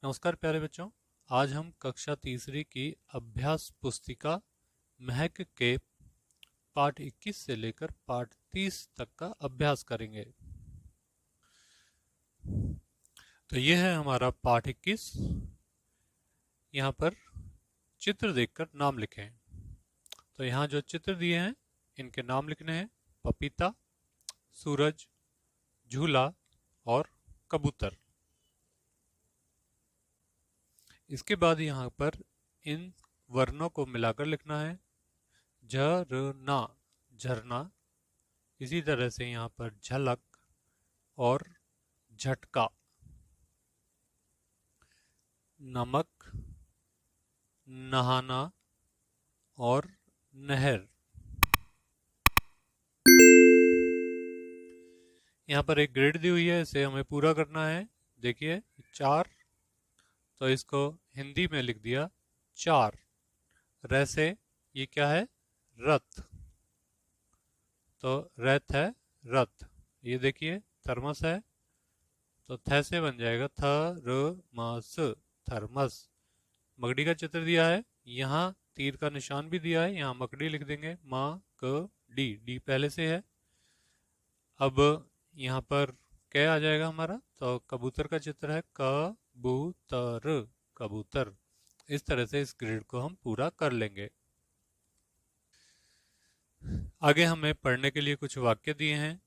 नमस्कार प्यारे बच्चों। आज हम कक्षा तीसरी की अभ्यास पुस्तिका महक के पाठ 21 से लेकर पाठ 30 तक का अभ्यास करेंगे। तो ये है हमारा पाठ 21। यहाँ पर चित्र देखकर नाम लिखें। तो यहाँ जो चित्र दिए हैं इनके नाम लिखने हैं: पपीता, सूरज, झूला और कबूतर। इसके बाद यहाँ पर इन वर्णों को मिलाकर लिखना है: झरना, झरना। इसी तरह से यहाँ पर झलक और झटका। नमक, नहाना और नहर। यहाँ पर एक ग्रिड दी हुई है, इसे हमें पूरा करना है। देखिए 4, तो इसको हिंदी में लिख दिया 4। रैसे ये क्या है? रथ। तो रथ है रथ। ये देखिए थर्मस है, तो थ से बन जाएगा थर्मस, थर्मस। मकड़ी का चित्र दिया है, यहाँ तीर का निशान भी दिया है, यहाँ मकड़ी लिख देंगे। डी, डी पहले से है। अब यहाँ पर क्या आ जाएगा हमारा? तो कबूतर का चित्र है, कबूतर, कबूतर। इस तरह से इस ग्रिड को हम पूरा कर लेंगे। आगे हमें पढ़ने के लिए कुछ वाक्य दिए हैं।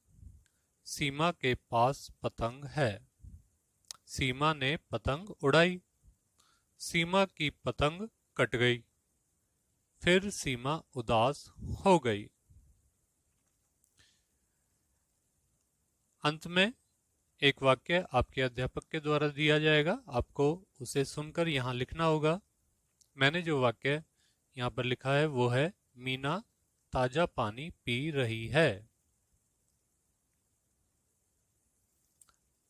सीमा के पास पतंग है। सीमा ने पतंग उड़ाई। सीमा की पतंग कट गई। फिर सीमा उदास हो गई। अंत में एक वाक्य आपके अध्यापक के द्वारा दिया जाएगा, आपको उसे सुनकर यहाँ लिखना होगा। मैंने जो वाक्य यहाँ पर लिखा है वो है: मीना ताजा पानी पी रही है।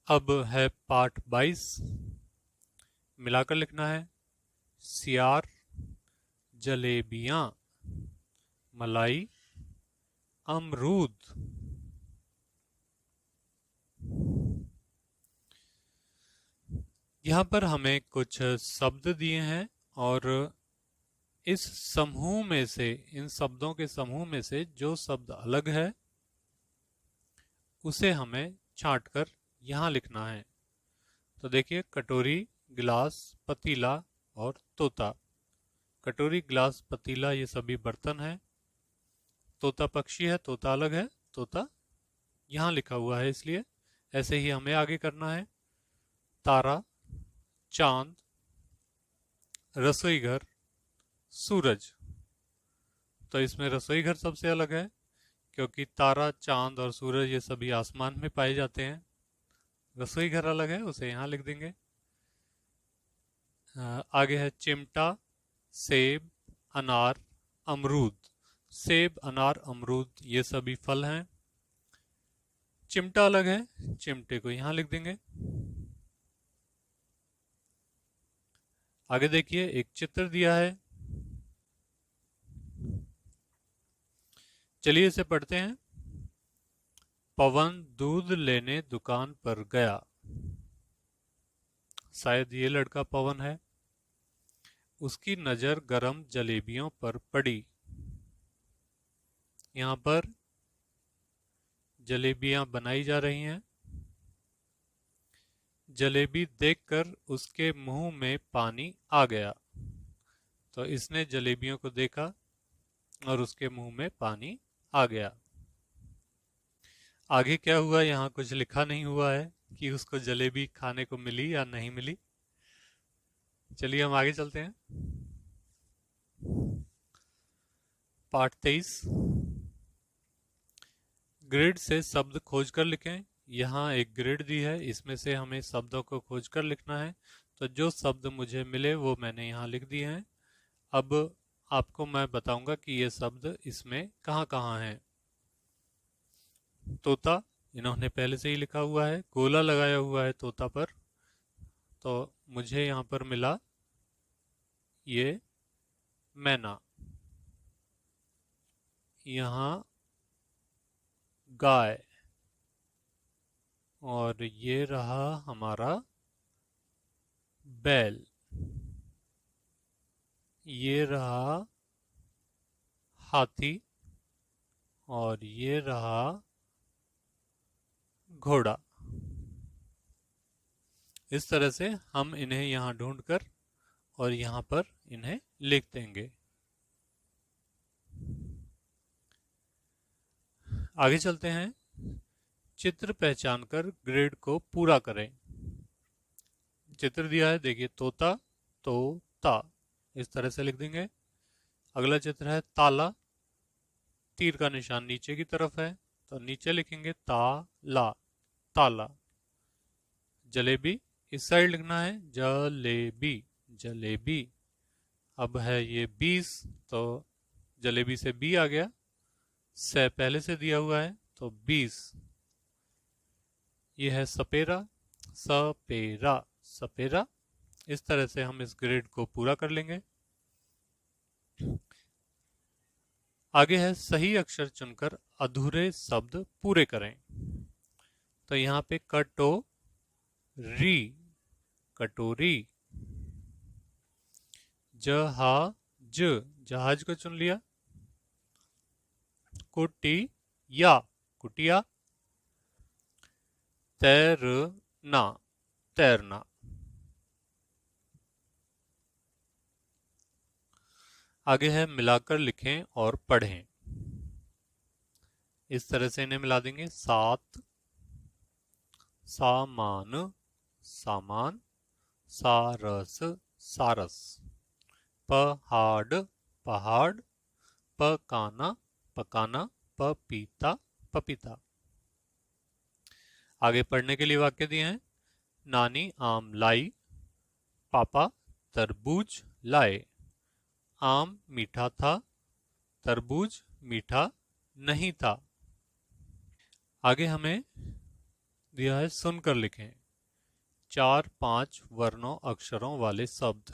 अब है पाठ 22, मिलाकर लिखना है: सियार, जलेबियां, मलाई, अमरूद। यहाँ पर हमें कुछ शब्द दिए हैं और इस समूह में से, इन शब्दों के समूह में से जो शब्द अलग है उसे हमें छांटकर यहाँ लिखना है। तो देखिए, कटोरी, गिलास, पतीला और तोता। कटोरी, गिलास, पतीला ये सभी बर्तन हैं। तोता पक्षी है, तोता अलग है, तोता यहाँ लिखा हुआ है, इसलिए ऐसे ही हमें आगे करना है। तारा, चांद, रसोई घर, सूरज। तो इसमें रसोई घर सबसे अलग है, क्योंकि तारा, चांद और सूरज ये सभी आसमान में पाए जाते हैं। रसोई घर अलग है, उसे यहाँ लिख देंगे। आगे है चिमटा, सेब, अनार, अमरूद। सेब, अनार, अमरूद ये सभी फल हैं। चिमटा अलग है, चिमटे को यहाँ लिख देंगे। आगे देखिए, एक चित्र दिया है, चलिए इसे पढ़ते हैं। पवन दूध लेने दुकान पर गया। शायद ये लड़का पवन है। उसकी नजर गरम जलेबियों पर पड़ी। यहाँ पर जलेबियां बनाई जा रही हैं। जलेबी देखकर उसके मुंह में पानी आ गया। तो इसने जलेबियों को देखा और उसके मुंह में पानी आ गया। आगे क्या हुआ यहाँ कुछ लिखा नहीं हुआ है कि उसको जलेबी खाने को मिली या नहीं मिली। चलिए हम आगे चलते हैं। पाठ 23, ग्रिड से शब्द खोजकर लिखें। यहाँ एक ग्रिड दी है, इसमें से हमें शब्दों को खोजकर लिखना है। तो जो शब्द मुझे मिले वो मैंने यहाँ लिख दिए हैं। अब आपको मैं बताऊंगा कि ये शब्द इसमें कहाँ कहाँ हैं। तोता, इन्होंने पहले से ही लिखा हुआ है, गोला लगाया हुआ है तोता पर। तो मुझे यहाँ पर मिला ये मैना। यहाँ गाय। और ये रहा हमारा बैल, ये रहा हाथी, और ये रहा घोड़ा। इस तरह से हम इन्हें यहाँ ढूंढकर और यहाँ पर इन्हें लिख देंगे। आगे चलते हैं। चित्र पहचानकर ग्रिड को पूरा करें। चित्र दिया है, देखिए तोता, तो ता, इस तरह से लिख देंगे। अगला चित्र है ताला, तीर का निशान नीचे की तरफ है, तो नीचे लिखेंगे ताला, ताला। जलेबी, इस साइड लिखना है जलेबी, जलेबी। अब है ये 20, तो जलेबी से बी आ गया, से पहले से दिया हुआ है तो 20। ये है सपेरा, सपेरा, सपेरा। इस तरह से हम इस ग्रिड को पूरा कर लेंगे। आगे है सही अक्षर चुनकर अधूरे शब्द पूरे करें। तो यहाँ पे कटो री, कटोरी। जहाज, जहाज को चुन लिया। कुटिया, कुटिया। तैरना, तैरना। आगे है मिलाकर लिखें और पढ़ें। इस तरह से इन्हें मिला देंगे। सात, सामान, सामान। सारस, सारस। पहाड़, पहाड़। पकाना, पकाना। पपीता, पपीता। आगे पढ़ने के लिए वाक्य दिए हैं। नानी आम लाई, पापा तरबूज लाए। आम मीठा था, तरबूज मीठा नहीं था। आगे हमें दिया है सुनकर लिखें। 4-5 वर्णों अक्षरों वाले शब्द।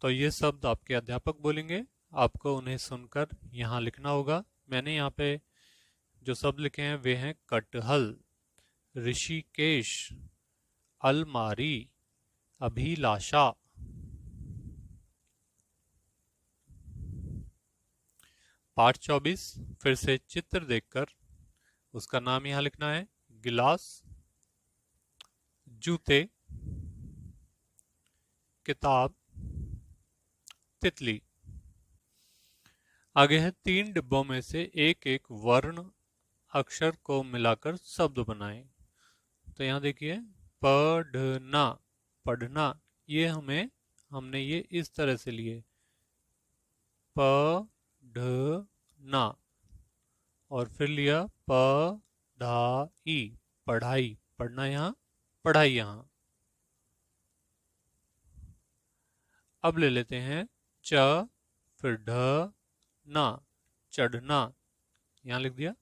तो ये शब्द आपके अध्यापक बोलेंगे, आपको उन्हें सुनकर यहाँ लिखना होगा। मैंने यहाँ पे जो शब्द लिखे हैं वे हैं कटहल, ऋषिकेश, अलमारी, अभिलाषा। पाठ 24, फिर से चित्र देखकर उसका नाम यहाँ लिखना है। गिलास, जूते, किताब, तितली। आगे है 3 डिब्बों में से एक एक वर्ण अक्षर को मिलाकर शब्द बनाएं। तो यहाँ देखिए पढ़ना, पढ़ना। ये हमने ये इस तरह से लिए, पढ़ना, और फिर लिया पढ़ाई, पढ़ाई। पढ़ना यहाँ, पढ़ाई यहाँ। अब ले लेते हैं च, फिर ढ, ना, चढ़ना, यहाँ लिख दिया।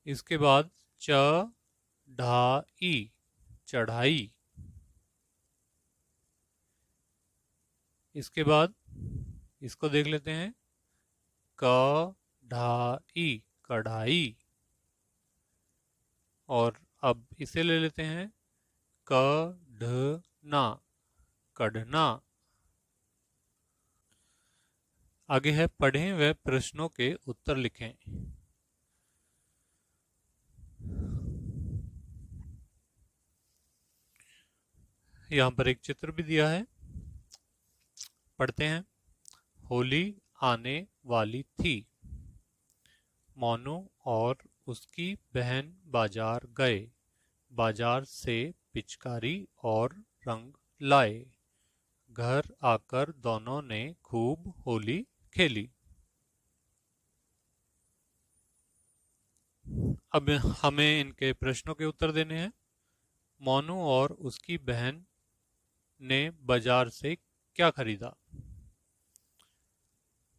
इसके बाद चढ़ाई, चढ़ाई। इसके बाद इसको देख लेते हैं। कढ़ाई, कढ़ाई। और अब इसे ले लेते हैं। कढ़ना, कढ़ना। आगे है पढ़ें व प्रश्नों के उत्तर लिखें। यहाँ पर एक चित्र भी दिया है, पढ़ते हैं। होली आने वाली थी, मोनू और उसकी बहन बाजार गए, बाजार से पिचकारी और रंग लाए, घर आकर दोनों ने खूब होली खेली। अब हमें इनके प्रश्नों के उत्तर देने हैं। मोनू और उसकी बहन ने बाजार से क्या खरीदा?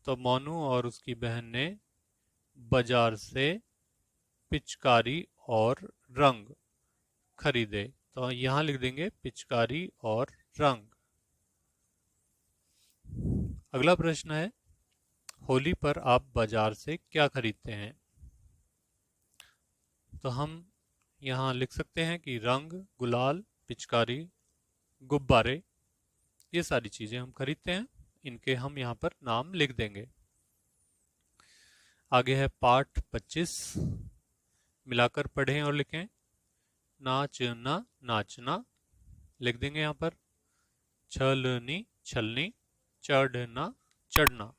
तो मोनू और उसकी बहन ने बाजार से पिचकारी और रंग खरीदे। तो यहां लिख देंगे पिचकारी और रंग। अगला प्रश्न है, होली पर आप बाजार से क्या खरीदते हैं? तो हम यहाँ लिख सकते हैं कि रंग, गुलाल, पिचकारी, गुब्बारे, ये सारी चीजें हम खरीदते हैं, इनके हम यहाँ पर नाम लिख देंगे। आगे है पाठ 25, मिलाकर पढ़ें और लिखें। नाचना नाचना लिख देंगे यहाँ पर। छलनी छलनी, चढ़ना चढ़ना।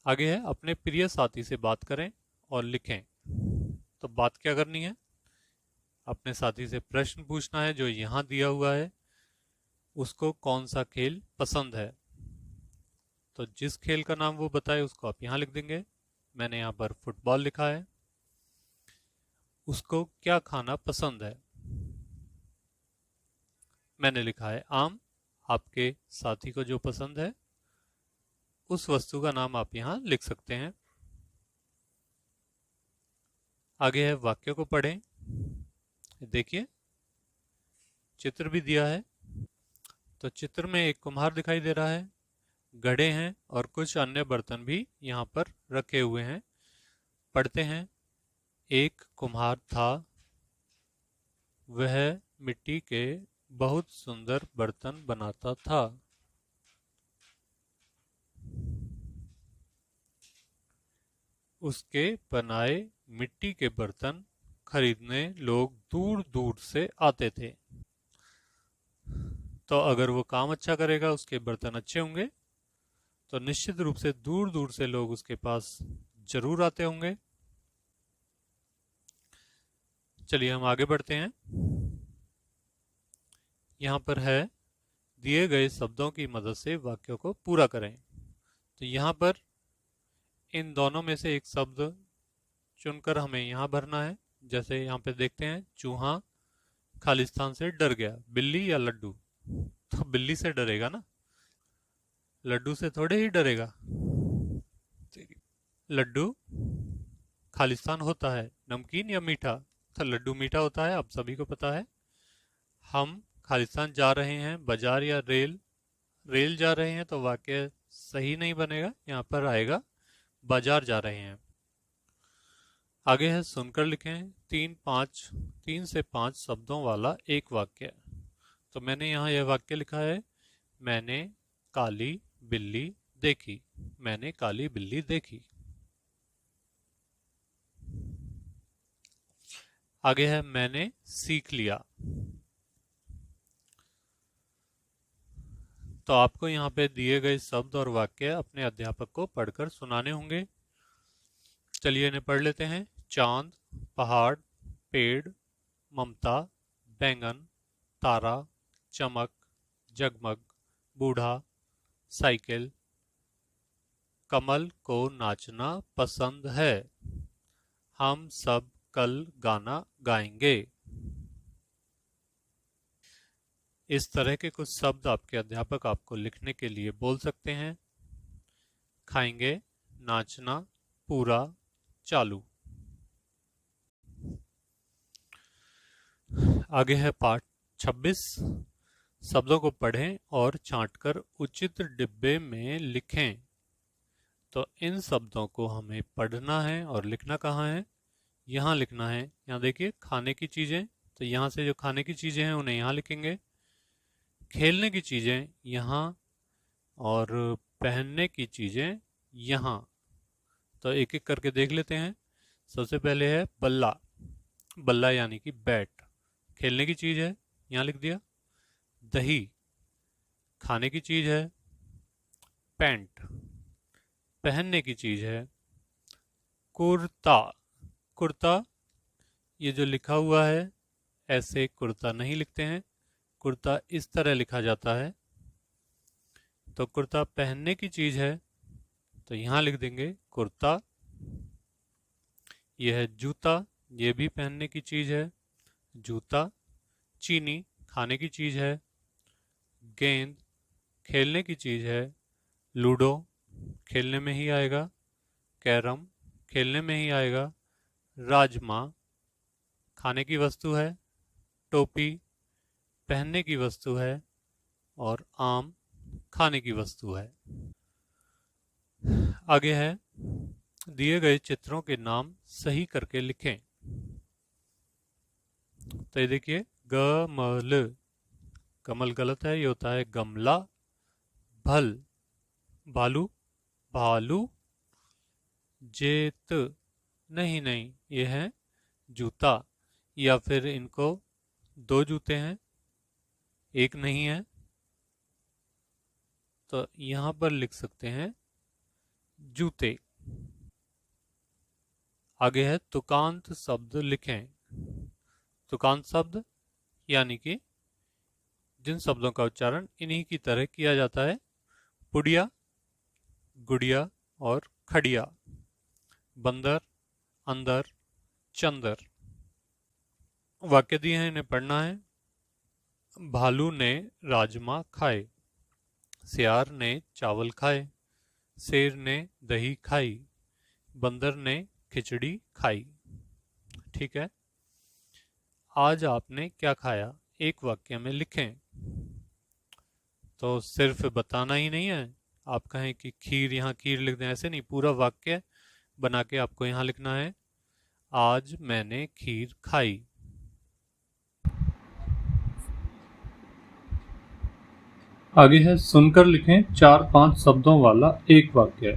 आगे है अपने प्रिय साथी से बात करें और लिखें। तो बात क्या करनी है, अपने साथी से प्रश्न पूछना है जो यहाँ दिया हुआ है, उसको कौन सा खेल पसंद है। तो जिस खेल का नाम वो बताए उसको आप यहाँ लिख देंगे। मैंने यहाँ पर फुटबॉल लिखा है। उसको क्या खाना पसंद है, मैंने लिखा है आम। आपके साथी को जो पसंद है उस वस्तु का नाम आप यहाँ लिख सकते हैं। आगे है वाक्य को पढ़ें। देखिए चित्र भी दिया है। तो चित्र में एक कुम्हार दिखाई दे रहा है, घड़े हैं और कुछ अन्य बर्तन भी यहाँ पर रखे हुए हैं। पढ़ते हैं। एक कुम्हार था, वह मिट्टी के बहुत सुंदर बर्तन बनाता था। उसके बनाए मिट्टी के बर्तन खरीदने लोग दूर दूर से आते थे। तो अगर वो काम अच्छा करेगा, उसके बर्तन अच्छे होंगे, तो निश्चित रूप से दूर दूर से लोग उसके पास जरूर आते होंगे। चलिए हम आगे बढ़ते हैं। यहाँ पर है दिए गए शब्दों की मदद से वाक्यों को पूरा करें। तो यहाँ पर इन दोनों में से एक शब्द चुनकर हमें यहाँ भरना है। जैसे यहाँ पे देखते हैं, चूहा खालिस्तान से डर गया। बिल्ली या लड्डू? तो बिल्ली से डरेगा ना, लड्डू से थोड़े ही डरेगा। लड्डू खालिस्तान होता है नमकीन या मीठा? तो लड्डू मीठा होता है, आप सभी को पता है। हम खालिस्तान जा रहे हैं, बाजार या रेल? रेल जा रहे हैं तो वाक्य सही नहीं बनेगा, यहाँ पर आएगा बाजार जा रहे हैं। आगे है सुनकर लिखें। 3 से 5 शब्दों वाला एक वाक्य। तो मैंने यहाँ यह वाक्य लिखा है, मैंने काली बिल्ली देखी। मैंने काली बिल्ली देखी। आगे है मैंने सीख लिया। तो आपको यहाँ पे दिए गए शब्द और वाक्य अपने अध्यापक को पढ़कर सुनाने होंगे। चलिए इन्हें पढ़ लेते हैं। चांद, पहाड़, पेड़, ममता, बैंगन, तारा, चमक, जगमग, बूढ़ा, साइकिल, कमल को नाचना पसंद है, हम सब कल गाना गाएंगे। इस तरह के कुछ शब्द आपके अध्यापक आपको लिखने के लिए बोल सकते हैं। खाएंगे, नाचना, पूरा, चालू। आगे है पाठ 26। शब्दों को पढ़ें और छांटकर उचित डिब्बे में लिखें। तो इन शब्दों को हमें पढ़ना है और लिखना कहाँ है? यहाँ लिखना है। यहाँ देखिए खाने की चीजें, तो यहाँ से जो खाने की चीजें हैं उन्हें यहाँ लिखेंगे। खेलने की चीजें यहाँ, और पहनने की चीजें यहाँ। तो एक एक करके देख लेते हैं। सबसे पहले है बल्ला। बल्ला यानी कि बैट, खेलने की चीज है, यहाँ लिख दिया। दही खाने की चीज है। पैंट पहनने की चीज है। कुर्ता, कुर्ता ये जो लिखा हुआ है ऐसे कुर्ता नहीं लिखते हैं, कुर्ता इस तरह लिखा जाता है। तो कुर्ता पहनने की चीज है, तो यहाँ लिख देंगे कुर्ता। यह है जूता, ये भी पहनने की चीज है, जूता। चीनी खाने की चीज है। गेंद खेलने की चीज है। लूडो खेलने में ही आएगा। कैरम खेलने में ही आएगा। राजमा खाने की वस्तु है। टोपी पहनने की वस्तु है, और आम खाने की वस्तु है। आगे है दिए गए चित्रों के नाम सही करके लिखें। तो ये देखिए, गमल, कमल गलत है, ये होता है गमला। भल, भालू, भालू। जेत, नहीं नहीं, ये है जूता। या फिर इनको दो जूते हैं, एक नहीं है, तो यहां पर लिख सकते हैं जूते। आगे है तुकांत शब्द लिखें। तुकांत शब्द यानी कि जिन शब्दों का उच्चारण इन्हीं की तरह किया जाता है। पुड़िया, गुड़िया और खड़िया। बंदर, अंदर, चंदर। वाक्य दिए हैं, इन्हें पढ़ना है। भालू ने राजमा खाए, सियार ने चावल खाए, शेर ने दही खाई, बंदर ने खिचड़ी खाई। ठीक है, आज आपने क्या खाया, एक वाक्य में लिखें। तो सिर्फ बताना ही नहीं है, आप कहें कि खीर, यहाँ खीर लिख दें, ऐसे नहीं, पूरा वाक्य बना के आपको यहाँ लिखना है। आज मैंने खीर खाई। आगे है सुनकर लिखें 4-5 शब्दों वाला एक वाक्य।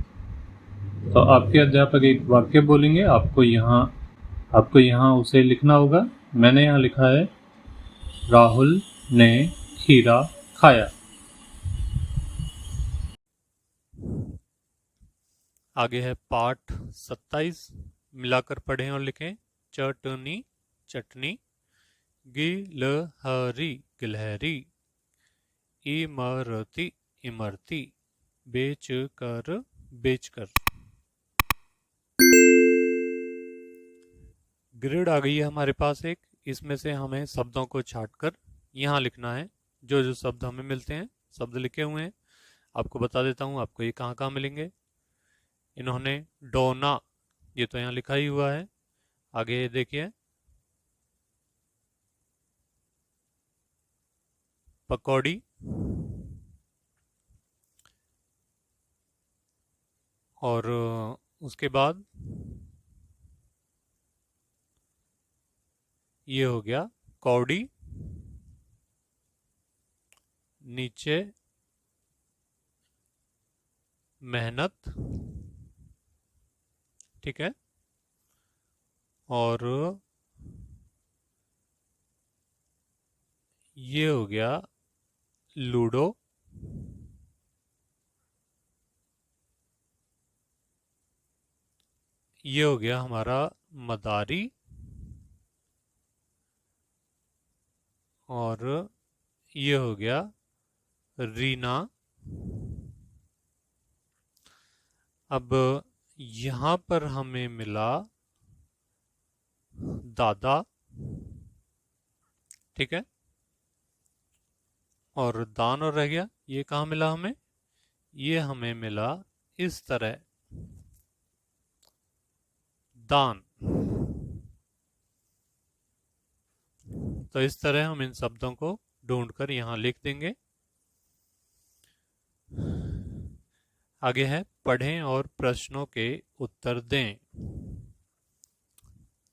तो आपके अध्यापक एक वाक्य बोलेंगे, आपको यहाँ उसे लिखना होगा। मैंने यहाँ लिखा है, राहुल ने खीरा खाया। आगे है पाठ 27, मिलाकर पढ़ें और लिखें। चटनी, चटनी। गिलहरी, गिलहरी। इमरती, इमरती। बेचकर, बेचकर। ग्रिड आ गई है हमारे पास एक, इसमें से हमें शब्दों को छांटकर यहाँ लिखना है। जो जो शब्द हमें मिलते हैं, शब्द लिखे हुए हैं, आपको बता देता हूँ आपको ये कहाँ कहाँ मिलेंगे। इन्होंने डोना, ये तो यहाँ लिखा ही हुआ है। आगे देखिए, पकौड़ी। और उसके बाद ये हो गया कौड़ी। नीचे मेहनत। ठीक है, और ये हो गया लूडो। ये हो गया हमारा मदारी। और ये हो गया रीना। अब यहाँ पर हमें मिला दादा। ठीक है, और दान और रह गया, ये कहाँ मिला हमें, ये हमें मिला इस तरह, दान। तो इस तरह हम इन शब्दों को ढूंढकर यहाँ लिख देंगे। आगे है पढ़ें और प्रश्नों के उत्तर दें।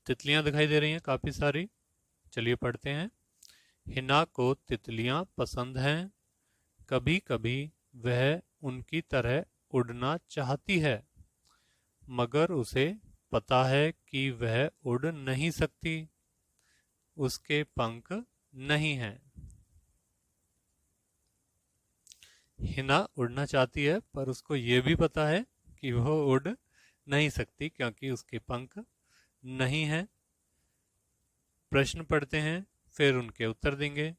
तितलियां दिखाई दे रही हैं काफी सारी, चलिए पढ़ते हैं। हिना को तितलियां पसंद हैं, कभी कभी वह उनकी तरह उड़ना चाहती है, मगर उसे पता है कि वह उड़ नहीं सकती, उसके पंख नहीं हैं। हिना उड़ना चाहती है, पर उसको ये भी पता है कि वह उड़ नहीं सकती क्योंकि उसके पंख नहीं हैं। प्रश्न पढ़ते हैं, फिर उनके उत्तर देंगे।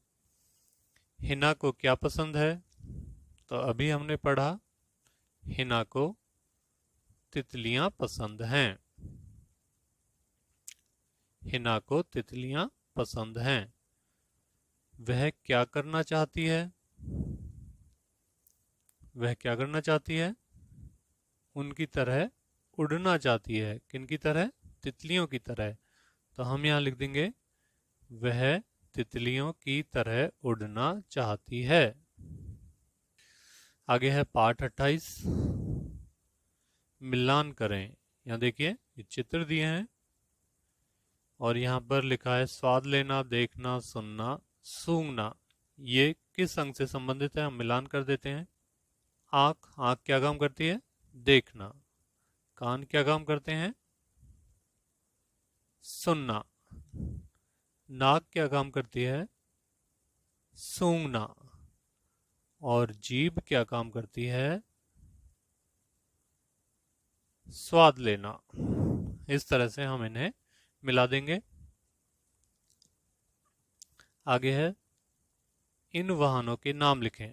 हिना को क्या पसंद है, तो अभी हमने पढ़ा हिना को तितलियां पसंद हैं। हिना को तितलियां पसंद हैं। वह क्या करना चाहती है, वह क्या करना चाहती है, उनकी तरह उड़ना चाहती है। किनकी तरह, तितलियों की तरह। तो हम यहाँ लिख देंगे, वह तितलियों की तरह उड़ना चाहती है। आगे है पाठ 28, मिलान करें। यहाँ देखिए ये चित्र दिए हैं और यहाँ पर लिखा है स्वाद लेना, देखना, सुनना, सूंघना। ये किस अंग से संबंधित है, हम मिलान कर देते हैं। आंख, आंख क्या काम करती है, देखना। कान क्या काम करते हैं, सुनना। नाक क्या काम करती है, सूंघना। और जीभ क्या काम करती है, स्वाद लेना। इस तरह से हम इन्हें मिला देंगे। आगे है इन वाहनों के नाम लिखें।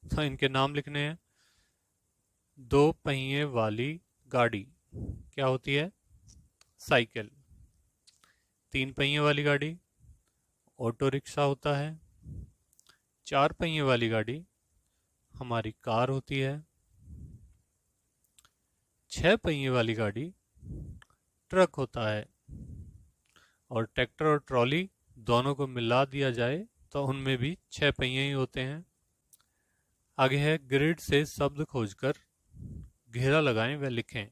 तो इनके नाम लिखने हैं। दो पहिए वाली गाड़ी क्या होती है, साइकिल। तीन पहिए वाली गाड़ी ऑटो रिक्शा होता है। चार पहिए वाली गाड़ी हमारी कार होती है। छह पहिए वाली गाड़ी ट्रक होता है। और ट्रैक्टर और ट्रॉली दोनों को मिला दिया जाए तो उनमें भी छह पहिए ही होते हैं। आगे है ग्रिड से शब्द खोजकर घेरा लगाएं व लिखें।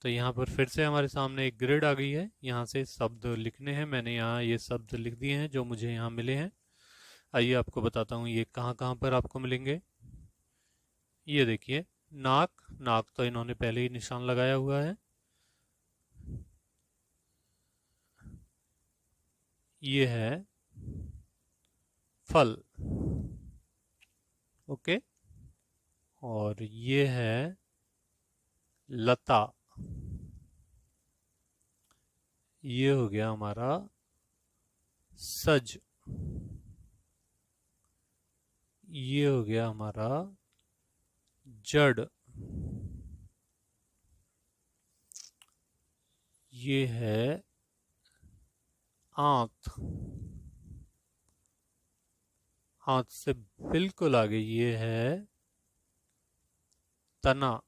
तो यहाँ पर फिर से हमारे सामने एक ग्रिड आ गई है, यहाँ से शब्द लिखने हैं। मैंने यहाँ ये शब्द लिख दिए हैं जो मुझे यहाँ मिले हैं। आइए आपको बताता हूँ ये कहाँ कहाँ पर आपको मिलेंगे। ये देखिए नाक, नाक तो इन्होंने पहले ही निशान लगाया हुआ है। ये है फल, ओके। और ये है लता, ये हो गया हमारा सज, ये हो गया हमारा जड़, ये है आंत, आंत से बिल्कुल आगे ये है तना,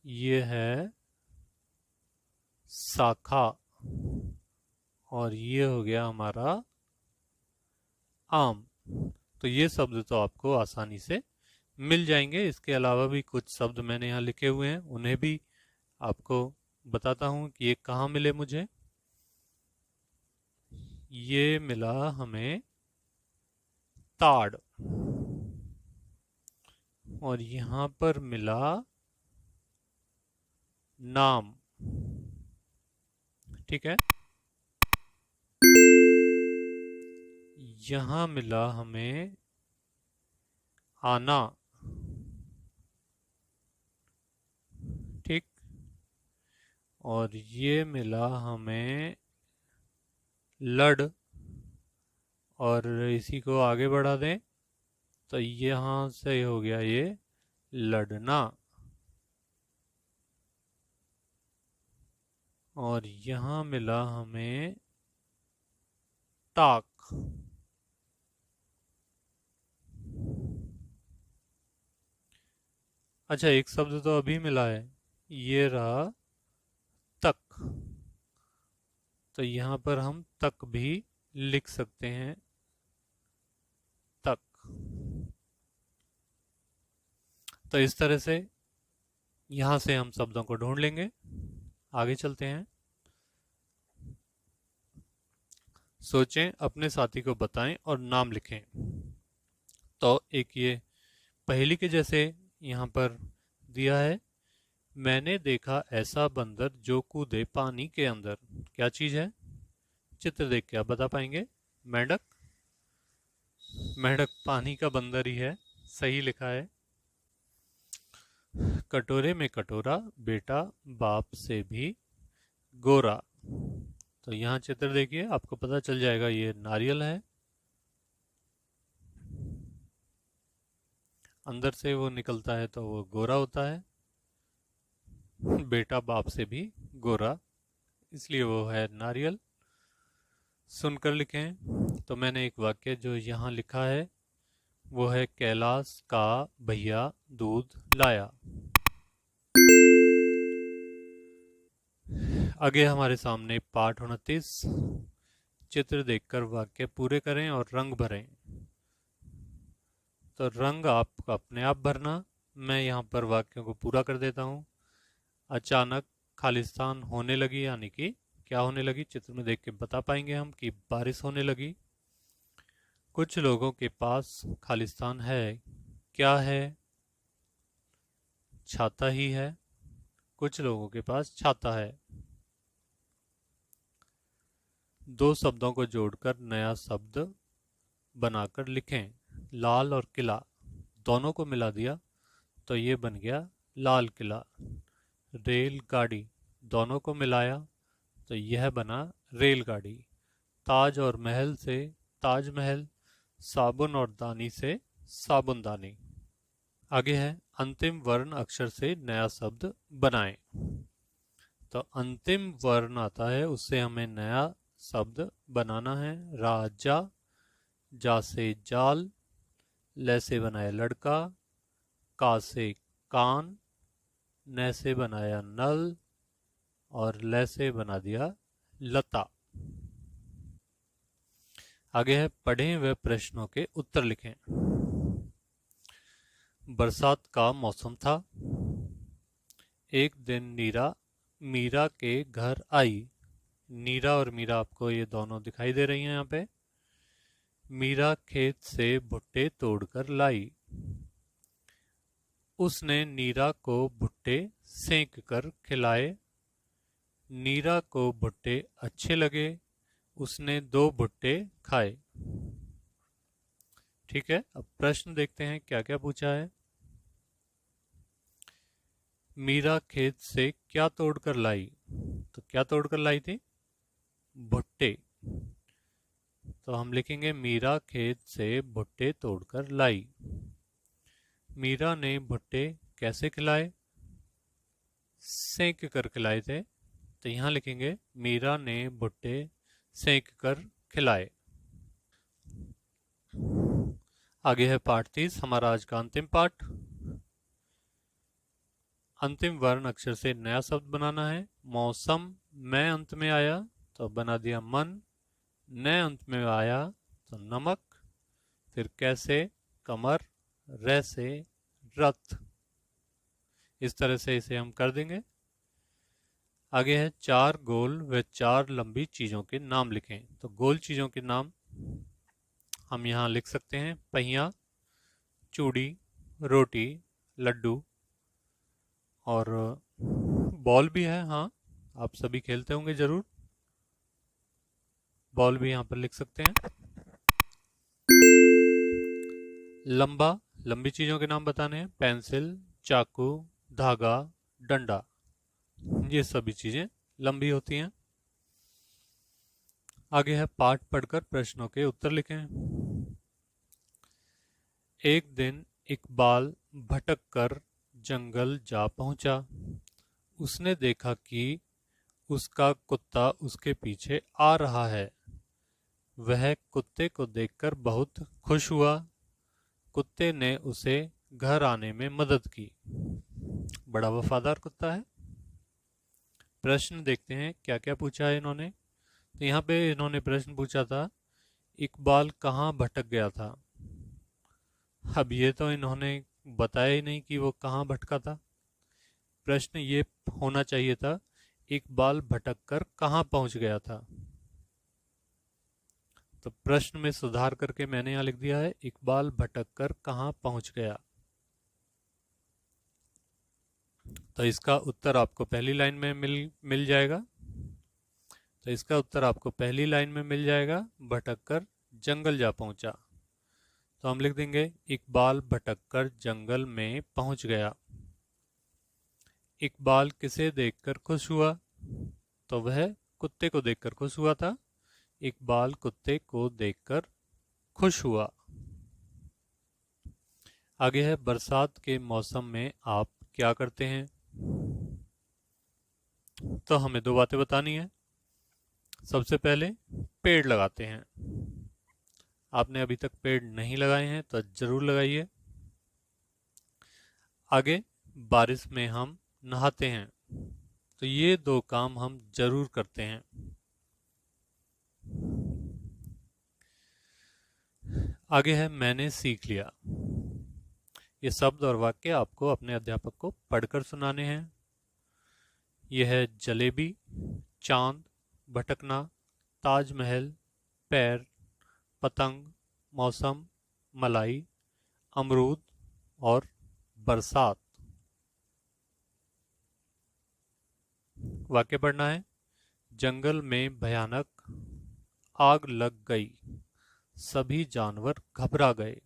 ये है शाखा। और ये हो गया हमारा आम। तो ये शब्द तो आपको आसानी से मिल जाएंगे। इसके अलावा भी कुछ शब्द मैंने यहाँ लिखे हुए हैं, उन्हें भी आपको बताता हूँ कि ये कहाँ मिले मुझे। ये मिला हमें ताड़, और यहाँ पर मिला नाम, ठीक है। यहाँ मिला हमें आना, ठीक। और ये मिला हमें लड़, और इसी को आगे बढ़ा दें तो यहाँ से हो गया ये लड़ना। और यहाँ मिला हमें ताक। अच्छा, एक शब्द तो अभी मिला है, ये रहा तक। तो यहाँ पर हम तक भी लिख सकते हैं, तक। तो इस तरह से यहाँ से हम शब्दों को ढूंढ लेंगे। आगे चलते हैं। सोचें, अपने साथी को बताएं और नाम लिखें। तो एक ये पहेली के जैसे यहाँ पर दिया है। मैंने देखा ऐसा बंदर जो कूदे पानी के अंदर। क्या चीज है, चित्र देख के आप बता पाएंगे। मेंढक, मेंढक पानी का बंदर ही है, सही लिखा है। कटोरे में कटोरा, बेटा बाप से भी गोरा। तो यहाँ चित्र देखिए, आपको पता चल जाएगा ये नारियल है। अंदर से वो निकलता है तो वो गोरा होता है। बेटा बाप से भी गोरा, इसलिए वो है नारियल। सुनकर लिखें। तो मैंने एक वाक्य जो यहाँ लिखा है वो है कैलाश का भैया दूध लाया। आगे हमारे सामने पाठ 29, चित्र देखकर वाक्य पूरे करें और रंग भरें। तो रंग आप अपने आप भरना, मैं यहाँ पर वाक्यों को पूरा कर देता हूँ। अचानक खालिस्तान होने लगी, यानी कि क्या होने लगी, चित्र में देख के बता पाएंगे हम कि बारिश होने लगी। कुछ लोगों के पास खालिस्तान है, क्या है, छाता ही है। कुछ लोगों के पास छाता है। दो शब्दों को जोड़कर नया शब्द बनाकर लिखें। लाल और किला, दोनों को मिला दिया तो ये बन गया लाल किला। रेलगाड़ी, दोनों को मिलाया तो यह बना रेलगाड़ी। ताज और महल से ताजमहल, साबुन और दानी से साबुनदानी। आगे है अंतिम वर्ण अक्षर से नया शब्द बनाएं। तो अंतिम वर्ण आता है, उससे हमें नया शब्द बनाना है। राजा, जा से जाल, ले से बनाया लड़का, का से कान, न से बनाया नल और ले से बना दिया लता। आगे है पढ़ें व प्रश्नों के उत्तर लिखें। बरसात का मौसम था। एक दिन नीरा मीरा के घर आई। नीरा और मीरा आपको ये दोनों दिखाई दे रही हैं यहाँ पे। मीरा खेत से भुट्टे तोड़कर लाई। उसने नीरा को भुट्टे सेंक कर खिलाए। नीरा को भुट्टे अच्छे लगे, उसने 2 भुट्टे खाए। ठीक है, अब प्रश्न देखते हैं क्या क्या पूछा है। मीरा खेत से क्या तोड़कर लाई, तो क्या तोड़कर लाई थी, भुट्टे। तो हम लिखेंगे मीरा खेत से भुट्टे तोड़कर लाई। मीरा ने भुट्टे कैसे खिलाए, सेंक कर खिलाए थे। तो यहां लिखेंगे मीरा ने भुट्टे सेंक कर खिलाए। आगे है पाठ 30, हमारा आज का अंतिम पाठ। अंतिम वर्ण अक्षर से नया शब्द बनाना है। मौसम मैं अंत में आया तो बना दिया मन, न अंत में आया तो नमक, फिर कैसे कमर, रे से रथ। इस तरह से इसे हम कर देंगे। आगे है 4 गोल व 4 लंबी चीजों के नाम लिखें। तो गोल चीजों के नाम हम यहाँ लिख सकते हैं। पहिया, चूड़ी, रोटी, लड्डू और बॉल भी है। हाँ, आप सभी खेलते होंगे जरूर, बॉल भी यहाँ पर लिख सकते हैं। लंबा, लंबी चीजों के नाम बताने हैं। पेंसिल, चाकू, धागा, डंडा, ये सभी चीजें लंबी होती हैं। आगे है पाठ पढ़कर प्रश्नों के उत्तर लिखें। एक दिन इकबाल भटक कर जंगल जा पहुंचा। उसने देखा कि उसका कुत्ता उसके पीछे आ रहा है। वह कुत्ते को देखकर बहुत खुश हुआ। कुत्ते ने उसे घर आने में मदद की। बड़ा वफादार कुत्ता है। प्रश्न देखते हैं क्या क्या पूछा है इन्होंने। तो यहाँ पे इन्होंने प्रश्न पूछा था, इकबाल कहाँ भटक गया था। अब ये तो इन्होंने बताया ही नहीं कि वो कहाँ भटका था। प्रश्न ये होना चाहिए था, इकबाल भटक कर कहाँ पहुंच गया था। तो प्रश्न में सुधार करके मैंने यहाँ लिख दिया है, इकबाल भटक कर कहाँ पहुंच गया। तो इसका उत्तर आपको पहली लाइन में मिल जाएगा। तो इसका उत्तर आपको पहली लाइन में मिल जाएगा, भटक कर जंगल जा पहुंचा। तो हम लिख देंगे इकबाल भटक कर जंगल में पहुंच गया। इकबाल किसे देखकर खुश हुआ, तो वह कुत्ते को देखकर खुश हुआ था। इकबाल कुत्ते को देखकर खुश हुआ। आगे है बरसात के मौसम में आप क्या करते हैं। तो हमें 2 बातें बतानी है। सबसे पहले पेड़ लगाते हैं। आपने अभी तक पेड़ नहीं लगाए हैं तो जरूर लगाइए। आगे बारिश में हम नहाते हैं। तो ये 2 काम हम जरूर करते हैं। आगे है मैंने सीख लिया। ये शब्द और वाक्य आपको अपने अध्यापक को पढ़कर सुनाने हैं। यह है जलेबी, चांद, भटकना, ताजमहल, पैर, पतंग, मौसम, मलाई, अमरूद और बरसात। वाक्य पढ़ना है। जंगल में भयानक आग लग गई, सभी जानवर घबरा गए।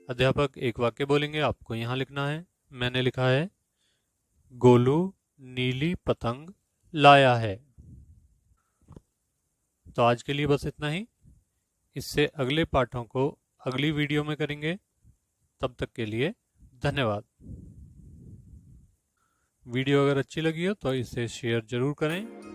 अध्यापक एक वाक्य बोलेंगे, आपको यहाँ लिखना है। मैंने लिखा है, गोलू नीली पतंग लाया है। तो आज के लिए बस इतना ही। इससे अगले पाठों को अगली वीडियो में करेंगे। तब तक के लिए धन्यवाद। वीडियो अगर अच्छी लगी हो तो इसे शेयर जरूर करें।